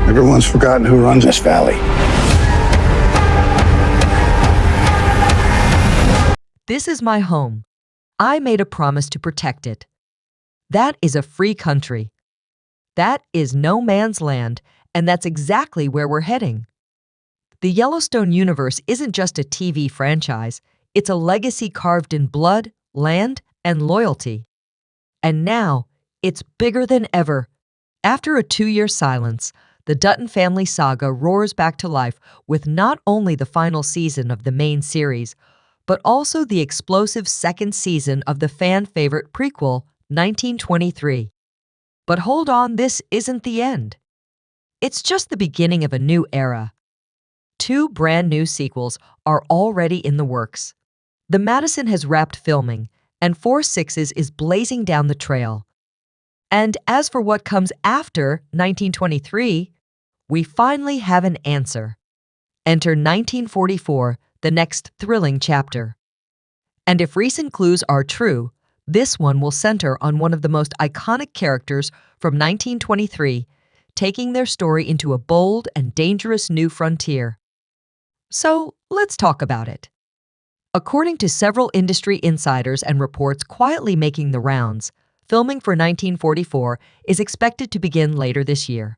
Everyone's forgotten who runs this valley. This is my home. I made a promise to protect it. That is a free country. That is no man's land, and that's exactly where we're heading. The Yellowstone universe isn't just a TV franchise, it's a legacy carved in blood, land, and loyalty. And now, it's bigger than ever. After a 2-year silence, the Dutton family saga roars back to life with not only the final season of the main series, but also the explosive second season of the fan-favorite prequel, 1923. But hold on, this isn't the end. It's just the beginning of a new era. 2 brand new sequels are already in the works. The Madison has wrapped filming, and 4 Sixes is blazing down the trail. And as for what comes after 1923, we finally have an answer. Enter 1944, the next thrilling chapter. And if recent clues are true, this one will center on one of the most iconic characters from 1923, taking their story into a bold and dangerous new frontier. So let's talk about it. According to several industry insiders and reports quietly making the rounds, filming for 1944 is expected to begin later this year.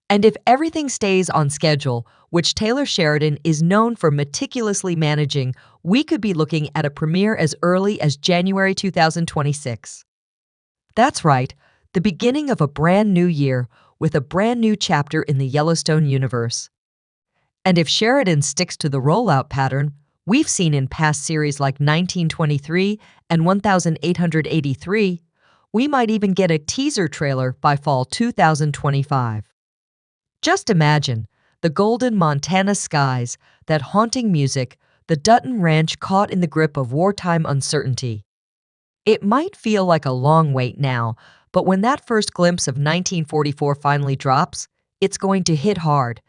And if everything stays on schedule, which Taylor Sheridan is known for meticulously managing, we could be looking at a premiere as early as January 2026. That's right, the beginning of a brand new year with a brand new chapter in the Yellowstone universe. And if Sheridan sticks to the rollout pattern we've seen in past series like 1923 and 1883, we might even get a teaser trailer by fall 2025. Just imagine the golden Montana skies, that haunting music, the Dutton Ranch caught in the grip of wartime uncertainty. It might feel like a long wait now, but when that first glimpse of 1944 finally drops, it's going to hit hard.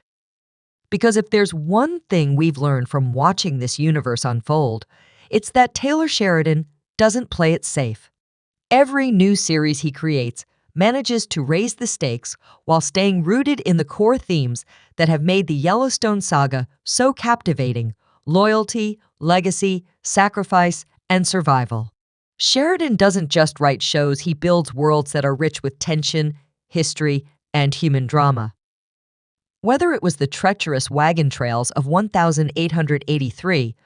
Because if there's one thing we've learned from watching this universe unfold, it's that Taylor Sheridan doesn't play it safe. Every new series he creates manages to raise the stakes while staying rooted in the core themes that have made the Yellowstone saga so captivating: loyalty, legacy, sacrifice, and survival. Sheridan doesn't just write shows, he builds worlds that are rich with tension, history, and human drama. Whether it was the treacherous wagon trails of 1883,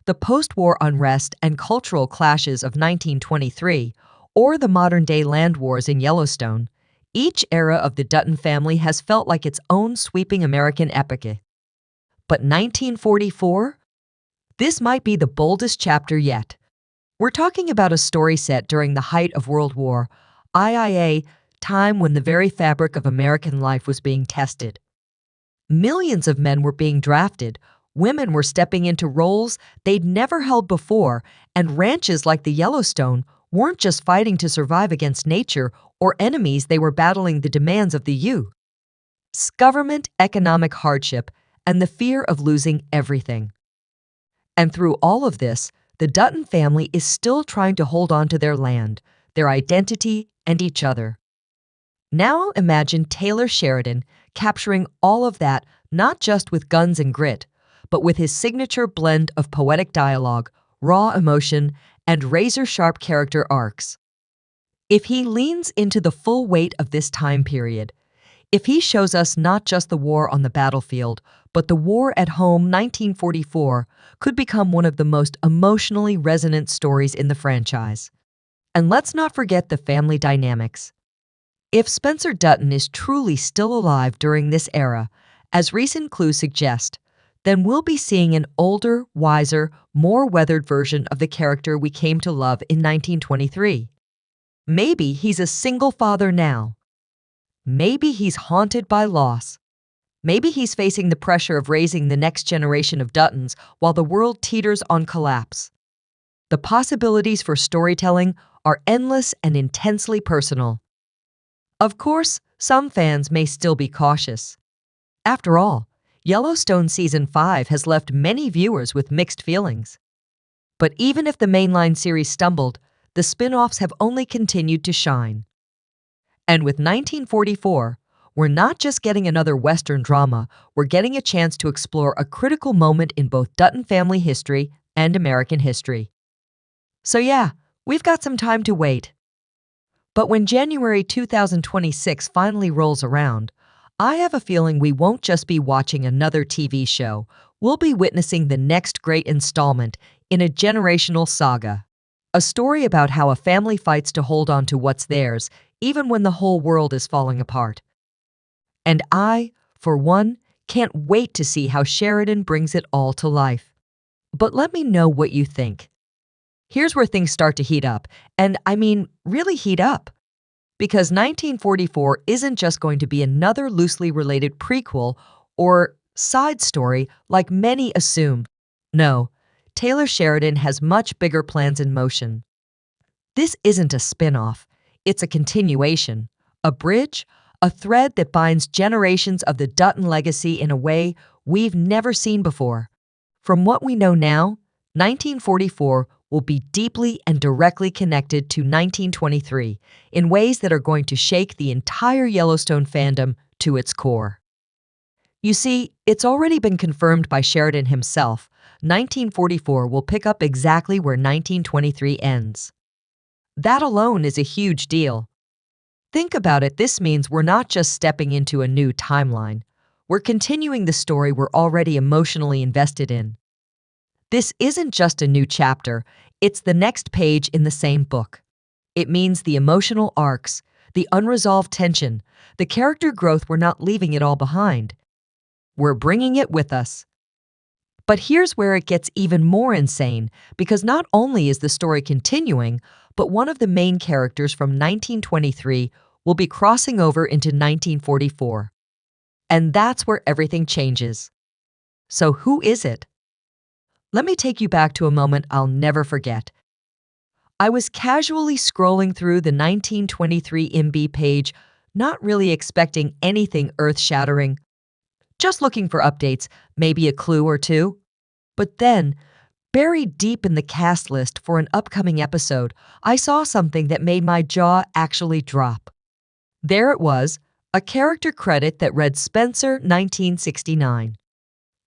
the post-war unrest and cultural clashes of 1923, or the modern-day land wars in Yellowstone, each era of the Dutton family has felt like its own sweeping American epic. But 1944? This might be the boldest chapter yet. We're talking about a story set during the height of World War II, time when the very fabric of American life was being tested. Millions of men were being drafted, women were stepping into roles they'd never held before, and ranches like the Yellowstone weren't just fighting to survive against nature or enemies, they were battling the demands of the U.S. government, economic hardship, and the fear of losing everything. And through all of this, the Dutton family is still trying to hold on to their land, their identity, and each other. Now imagine Taylor Sheridan capturing all of that not just with guns and grit, but with his signature blend of poetic dialogue, raw emotion, and razor-sharp character arcs. If he leans into the full weight of this time period, if he shows us not just the war on the battlefield, but the war at home, 1944 could become one of the most emotionally resonant stories in the franchise. And let's not forget the family dynamics. If Spencer Dutton is truly still alive during this era, as recent clues suggest, then we'll be seeing an older, wiser, more weathered version of the character we came to love in 1923. Maybe he's a single father now. Maybe he's haunted by loss. Maybe he's facing the pressure of raising the next generation of Duttons while the world teeters on collapse. The possibilities for storytelling are endless and intensely personal. Of course, some fans may still be cautious. After all, Yellowstone Season 5 has left many viewers with mixed feelings. But even if the mainline series stumbled, the spin-offs have only continued to shine. And with 1944, we're not just getting another Western drama, we're getting a chance to explore a critical moment in both Dutton family history and American history. So yeah, we've got some time to wait. But when January 2026 finally rolls around, I have a feeling we won't just be watching another TV show, we'll be witnessing the next great installment in a generational saga. A story about how a family fights to hold on to what's theirs, even when the whole world is falling apart. And I, for one, can't wait to see how Sheridan brings it all to life. But let me know what you think. Here's where things start to heat up, and I mean, really heat up. Because 1944 isn't just going to be another loosely related prequel or side story like many assume. No, Taylor Sheridan has much bigger plans in motion. This isn't a spin-off, it's a continuation, a bridge, a thread that binds generations of the Dutton legacy in a way we've never seen before. From what we know now, 1944 will be deeply and directly connected to 1923 in ways that are going to shake the entire Yellowstone fandom to its core. You see, it's already been confirmed by Sheridan himself, 1944 will pick up exactly where 1923 ends. That alone is a huge deal. Think about it, this means we're not just stepping into a new timeline. We're continuing the story we're already emotionally invested in. This isn't just a new chapter, it's the next page in the same book. It means the emotional arcs, the unresolved tension, the character growth, we're not leaving it all behind. We're bringing it with us. But here's where it gets even more insane, because not only is the story continuing, but one of the main characters from 1923 will be crossing over into 1944. And that's where everything changes. So who is it? Let me take you back to a moment I'll never forget. I was casually scrolling through the 1923 MB page, not really expecting anything earth-shattering, just looking for updates, maybe a clue or two. But then, buried deep in the cast list for an upcoming episode, I saw something that made my jaw actually drop. There it was, a character credit that read Spencer 1969.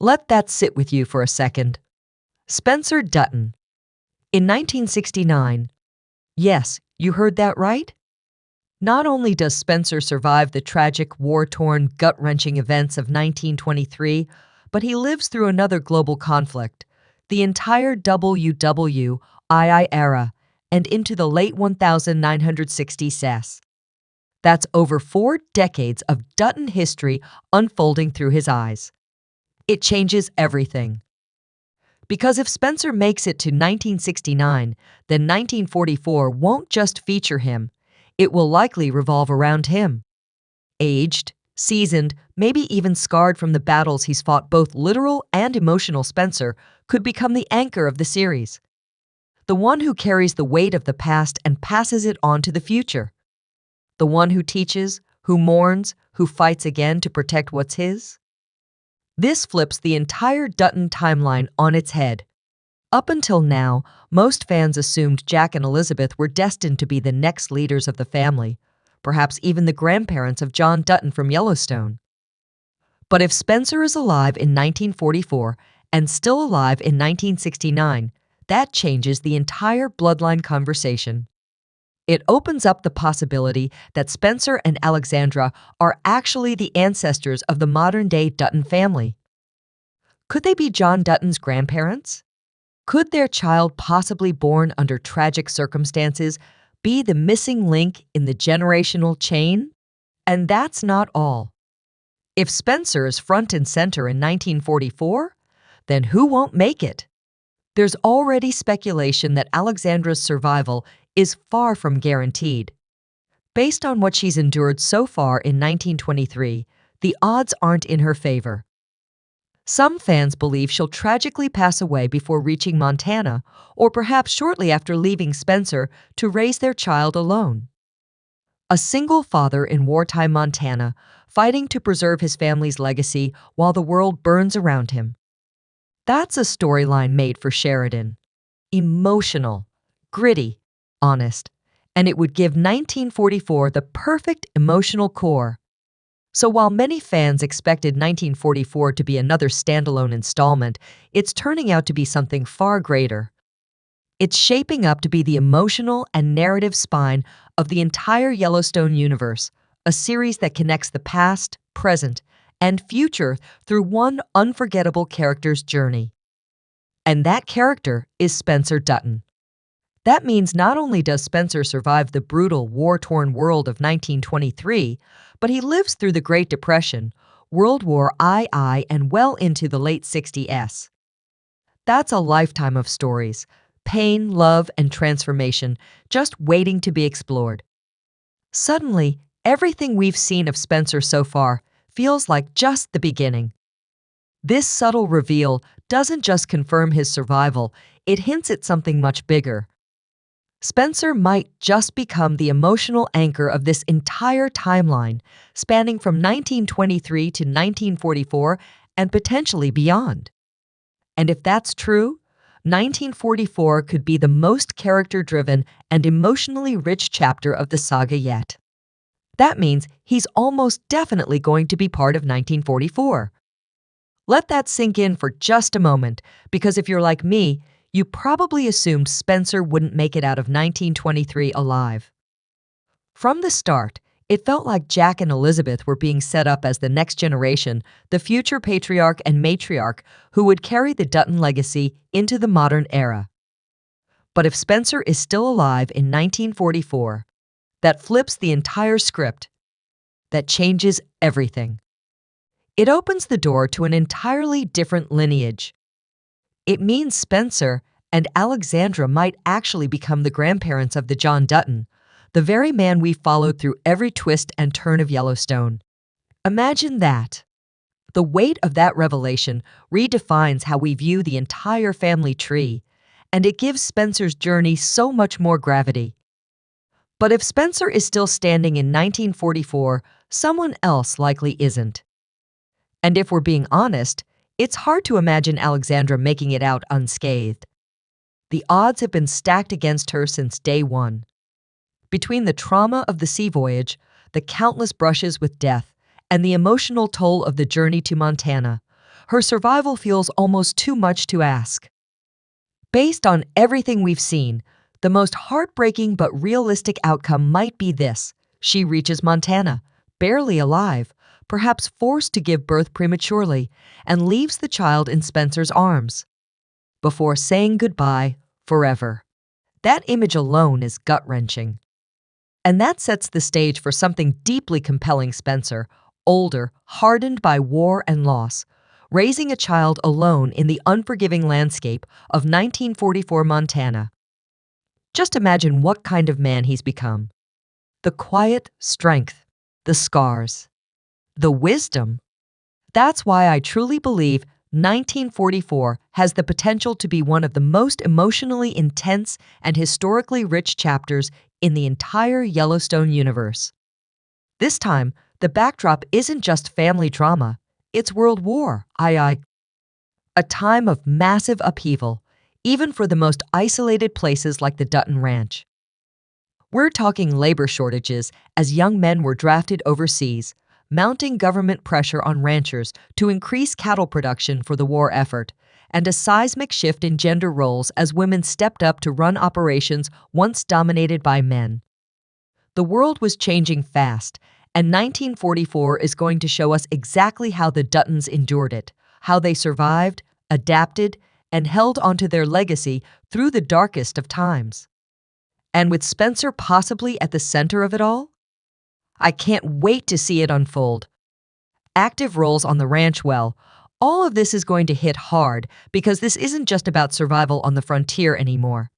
Let that sit with you for a second. Spencer Dutton. In 1969, yes, you heard that right? Not only does Spencer survive the tragic, war-torn, gut-wrenching events of 1923, but he lives through another global conflict, the entire WWII era, and into the late 1960s. That's over 4 decades of Dutton history unfolding through his eyes. It changes everything. Because if Spencer makes it to 1969, then 1944 won't just feature him, it will likely revolve around him. Aged, seasoned, maybe even scarred from the battles he's fought, both literal and emotional, Spencer could become the anchor of the series. The one who carries the weight of the past and passes it on to the future. The one who teaches, who mourns, who fights again to protect what's his. This flips the entire Dutton timeline on its head. Up until now, most fans assumed Jack and Elizabeth were destined to be the next leaders of the family, perhaps even the grandparents of John Dutton from Yellowstone. But if Spencer is alive in 1944 and still alive in 1969, that changes the entire bloodline conversation. It opens up the possibility that Spencer and Alexandra are actually the ancestors of the modern-day Dutton family. Could they be John Dutton's grandparents? Could their child, possibly born under tragic circumstances, be the missing link in the generational chain? And that's not all. If Spencer is front and center in 1944, then who won't make it? There's already speculation that Alexandra's survival is far from guaranteed. Based on what she's endured so far in 1923, the odds aren't in her favor. Some fans believe she'll tragically pass away before reaching Montana, or perhaps shortly after leaving Spencer to raise their child alone. A single father in wartime Montana, fighting to preserve his family's legacy while the world burns around him. That's a storyline made for Sheridan. Emotional, gritty, honest, and it would give 1944 the perfect emotional core. So while many fans expected 1944 to be another standalone installment, it's turning out to be something far greater. It's shaping up to be the emotional and narrative spine of the entire Yellowstone universe, a series that connects the past, present, and future through one unforgettable character's journey. And that character is Spencer Dutton. That means not only does Spencer survive the brutal, war-torn world of 1923, but he lives through the Great Depression, World War II, and well into the late 60s. That's a lifetime of stories, pain, love, and transformation just waiting to be explored. Suddenly, everything we've seen of Spencer so far feels like just the beginning. This subtle reveal doesn't just confirm his survival, it hints at something much bigger. Spencer might just become the emotional anchor of this entire timeline, spanning from 1923 to 1944 and potentially beyond. And if that's true, 1944 could be the most character-driven and emotionally rich chapter of the saga yet. That means he's almost definitely going to be part of 1944. Let that sink in for just a moment, because if you're like me, you probably assumed Spencer wouldn't make it out of 1923 alive. From the start, it felt like Jack and Elizabeth were being set up as the next generation, the future patriarch and matriarch who would carry the Dutton legacy into the modern era. But if Spencer is still alive in 1944, that flips the entire script. That changes everything. It opens the door to an entirely different lineage. It means Spencer and Alexandra might actually become the grandparents of the John Dutton, the very man we followed through every twist and turn of Yellowstone. Imagine that. The weight of that revelation redefines how we view the entire family tree, and it gives Spencer's journey so much more gravity. But if Spencer is still standing in 1944, someone else likely isn't. And if we're being honest, it's hard to imagine Alexandra making it out unscathed. The odds have been stacked against her since day one. Between the trauma of the sea voyage, the countless brushes with death, and the emotional toll of the journey to Montana, her survival feels almost too much to ask. Based on everything we've seen, the most heartbreaking but realistic outcome might be this: she reaches Montana, barely alive, perhaps forced to give birth prematurely, and leaves the child in Spencer's arms, before saying goodbye forever. That image alone is gut-wrenching. And that sets the stage for something deeply compelling. Spencer, older, hardened by war and loss, raising a child alone in the unforgiving landscape of 1944 Montana. Just imagine what kind of man he's become. The quiet strength, the scars, the wisdom. That's why I truly believe 1944 has the potential to be one of the most emotionally intense and historically rich chapters in the entire Yellowstone universe. This time, the backdrop isn't just family drama, it's World War II. A time of massive upheaval, even for the most isolated places like the Dutton Ranch. We're talking labor shortages as young men were drafted overseas, mounting government pressure on ranchers to increase cattle production for the war effort, and a seismic shift in gender roles as women stepped up to run operations once dominated by men. The world was changing fast, and 1944 is going to show us exactly how the Duttons endured it, how they survived, adapted, and held onto their legacy through the darkest of times. And with Spencer possibly at the center of it all, I can't wait to see it unfold. Active roles on the ranch, well, all of this is going to hit hard because this isn't just about survival on the frontier anymore.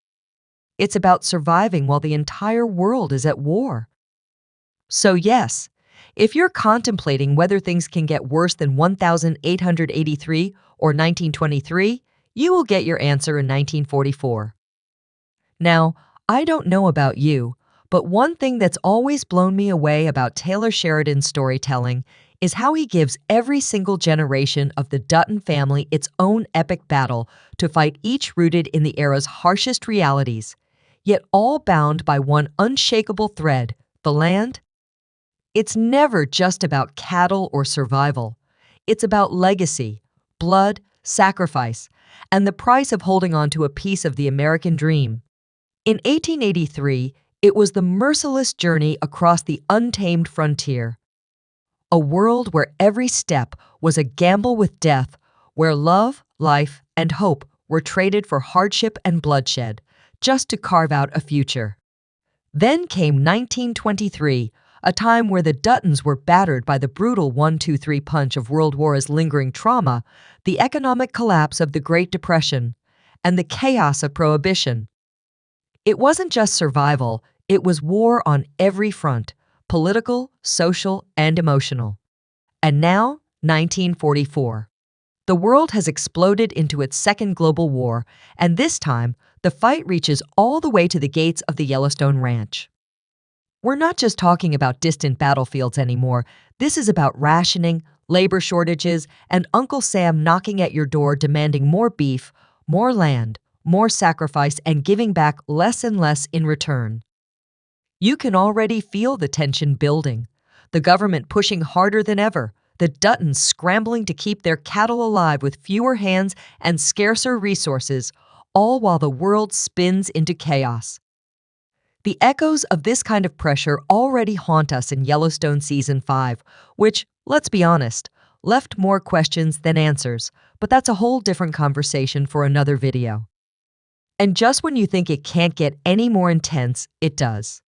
It's about surviving while the entire world is at war. So yes, if you're contemplating whether things can get worse than 1883 or 1923, you will get your answer in 1944. Now, I don't know about you, but one thing that's always blown me away about Taylor Sheridan's storytelling is how he gives every single generation of the Dutton family its own epic battle to fight, each rooted in the era's harshest realities, yet all bound by one unshakable thread: the land. It's never just about cattle or survival. It's about legacy, blood, sacrifice, and the price of holding on to a piece of the American dream. In 1883, it was the merciless journey across the untamed frontier. A world where every step was a gamble with death, where love, life, and hope were traded for hardship and bloodshed, just to carve out a future. Then came 1923, a time where the Duttons were battered by the brutal 1-2-3 punch of World War's lingering trauma, the economic collapse of the Great Depression, and the chaos of Prohibition. It wasn't just survival, it was war on every front, political, social, and emotional. And now, 1944. The world has exploded into its second global war, and this time, the fight reaches all the way to the gates of the Yellowstone Ranch. We're not just talking about distant battlefields anymore. This is about rationing, labor shortages, and Uncle Sam knocking at your door demanding more beef, more land, more sacrifice, and giving back less and less in return. You can already feel the tension building. The government pushing harder than ever, the Duttons scrambling to keep their cattle alive with fewer hands and scarcer resources, all while the world spins into chaos. The echoes of this kind of pressure already haunt us in Yellowstone Season 5, which, let's be honest, left more questions than answers, but that's a whole different conversation for another video. And just when you think it can't get any more intense, it does.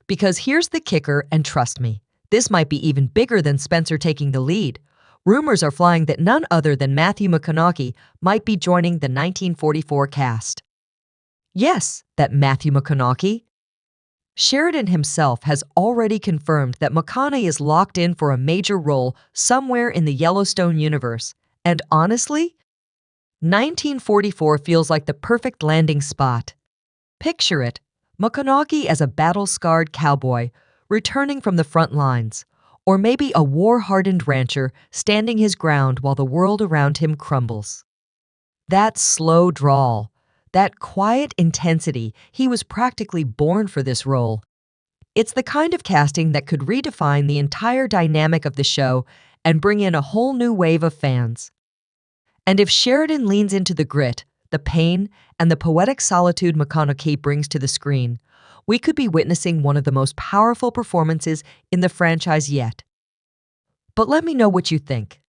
Because here's the kicker, and trust me, this might be even bigger than Spencer taking the lead. Rumors are flying that none other than Matthew McConaughey might be joining the 1944 cast. Yes, that Matthew McConaughey. Sheridan himself has already confirmed that McConaughey is locked in for a major role somewhere in the Yellowstone universe. And honestly, 1944 feels like the perfect landing spot. Picture it, McConaughey as a battle-scarred cowboy returning from the front lines, or maybe a war-hardened rancher standing his ground while the world around him crumbles. That slow drawl, that quiet intensity, he was practically born for this role. It's the kind of casting that could redefine the entire dynamic of the show and bring in a whole new wave of fans. And if Sheridan leans into the grit, the pain, and the poetic solitude McConaughey brings to the screen, we could be witnessing one of the most powerful performances in the franchise yet. But let me know what you think.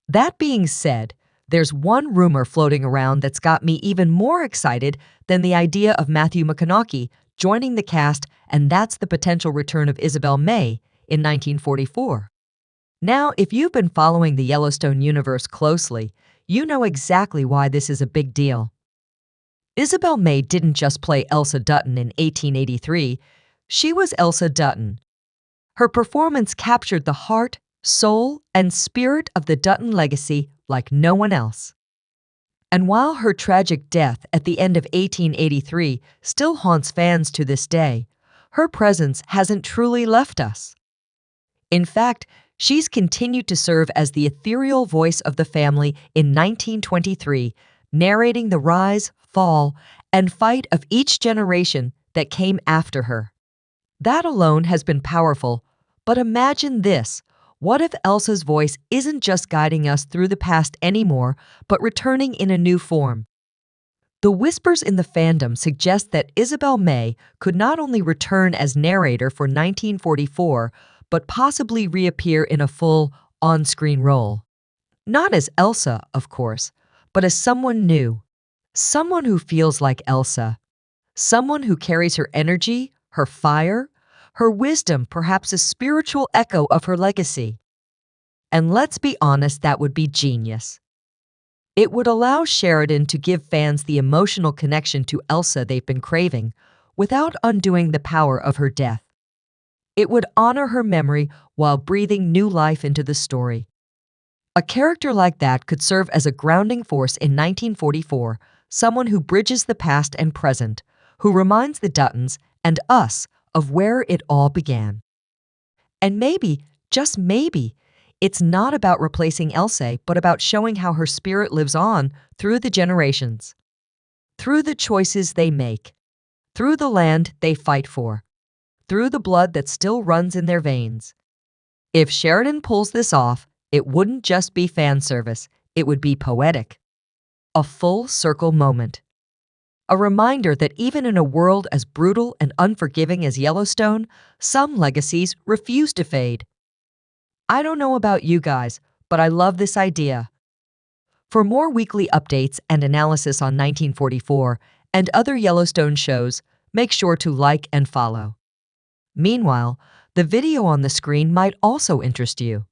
That being said, there's one rumor floating around that's got me even more excited than the idea of Matthew McConaughey joining the cast, and that's the potential return of Isabel May in 1944. Now, if you've been following the Yellowstone universe closely, you know exactly why this is a big deal. Isabel May didn't just play Elsa Dutton in 1883, she was Elsa Dutton. Her performance captured the heart, soul, and spirit of the Dutton legacy like no one else. And while her tragic death at the end of 1883 still haunts fans to this day, her presence hasn't truly left us. In fact, she's continued to serve as the ethereal voice of the family in 1923, narrating the rise, fall, and fight of each generation that came after her. That alone has been powerful, but imagine this. What if Elsa's voice isn't just guiding us through the past anymore, but returning in a new form? The whispers in the fandom suggest that Isabel May could not only return as narrator for 1944, but possibly reappear in a full, on-screen role. Not as Elsa, of course, but as someone new. Someone who feels like Elsa. Someone who carries her energy, her fire, her wisdom, perhaps a spiritual echo of her legacy. And let's be honest, that would be genius. It would allow Sheridan to give fans the emotional connection to Elsa they've been craving, without undoing the power of her death. It would honor her memory while breathing new life into the story. A character like that could serve as a grounding force in 1944, someone who bridges the past and present, who reminds the Duttons and us of where it all began. And maybe, just maybe, it's not about replacing Elsa, but about showing how her spirit lives on through the generations, through the choices they make, through the land they fight for, through the blood that still runs in their veins. If Sheridan pulls this off, it wouldn't just be fan service, it would be poetic. A full circle moment. A reminder that even in a world as brutal and unforgiving as Yellowstone, some legacies refuse to fade. I don't know about you guys, but I love this idea. For more weekly updates and analysis on 1944 and other Yellowstone shows, make sure to like and follow. Meanwhile, the video on the screen might also interest you.